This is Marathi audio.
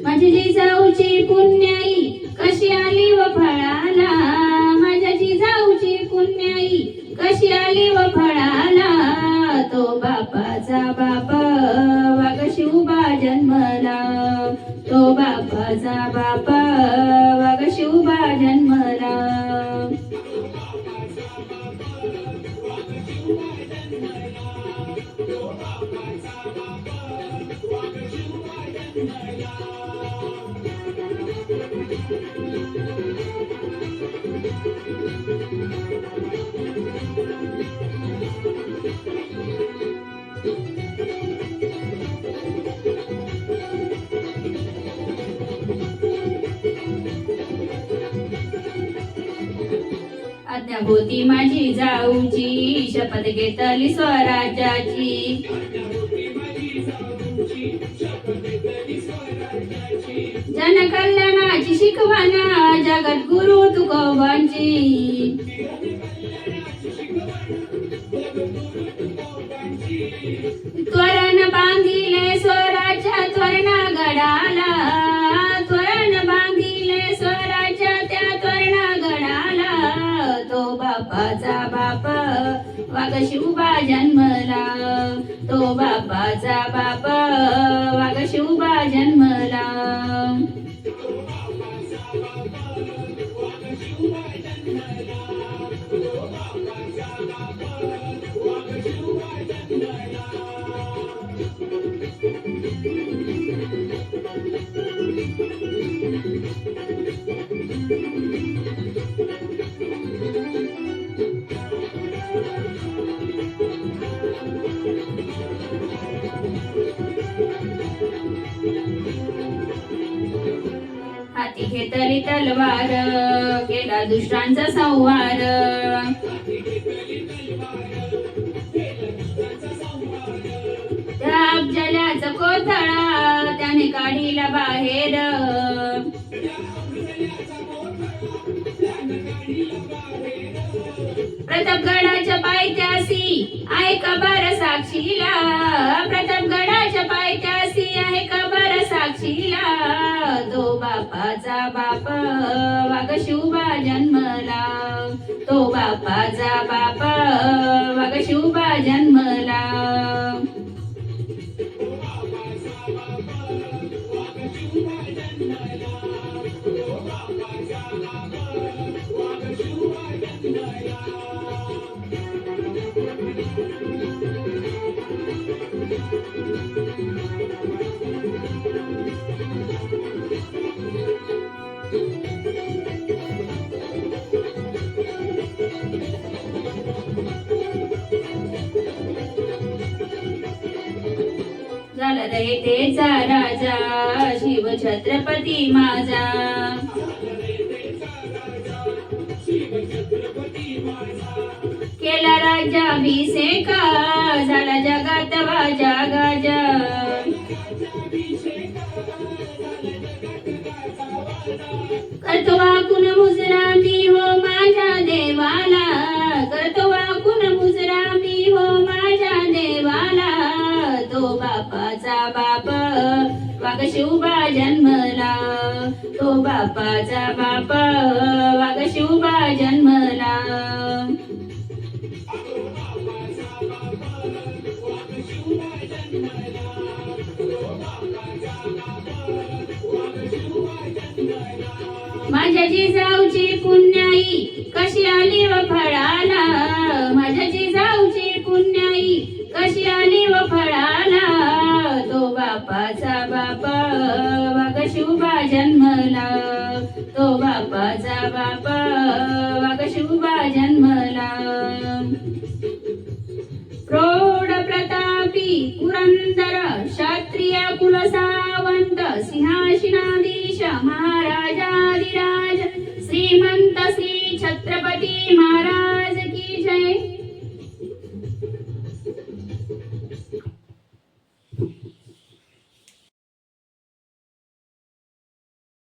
माझी जिजाऊची पुण्याई कशी आली व फळाला, माझ्या जिजाऊची पुण्याई कशी आली व फळाला, तो बापाचा बाप वाघ शिवबा जन्मला, तो बापाचा बाप वाघ शिवबा जन्मला. आज्ञा होती माझी जाऊची, शपथ घेतली स्वराज्याची, जनकल्याणाची शिकवणा जगत गुरु तुकोबांची, त्वरण बांधिले स्वराज्य त्वरणा गडाला, त्वरण बांधिले स्वराज्य त्या त्वरणा गडाला, तो बापाचा बाप वाघ शिवबा जन्मला, तो बापाचा बाप वाघ शिवबा जन्मला. हाती घेतली तलवार केला दुष्टांचा संहार, त्या अफजलाचा कोथळा त्याने काढीला बाहेर, प्रतापगडाच्या पायथ्याशी आहे कबर साक्षीला, प्रतापगडाच्या पायथ्याशी आहे कबर साक्षीला, तो बापाचा बाप वाघ शिवबा जन्मला, तो बापाचा बाप वाघ शिवबा जन्मला. झाला रयतेचा राजा शिव छत्रपती माझा, केला राज्याभिषेक झाला जगात वाजा गाजा, करतो वाकून मुजरा मी हो माझ्या देवाला, करतो वाकून मुजरा मी हो माझ्या देवाला, तो बापाचा बाप वाघ शिवबा जन्मला, तो बापाचा बाप वाघ शिवबा जन्मला. माझ्या जिजाऊची पुण्याई कशी आली व फळाला, माझ्या जिजाऊची पुण्याई कशी आली व फळाला, तो बापाचा बाप वाघ शिवबा जन्मला, तो बापाचा बाप वाघ शिवबा जन्मला. प्रौढ प्रतापी पुरंदर क्षत्रिय कुलसावंत सिंहासनाधीश महाराजाधिराज श्रीमंत श्री छत्रपती महाराज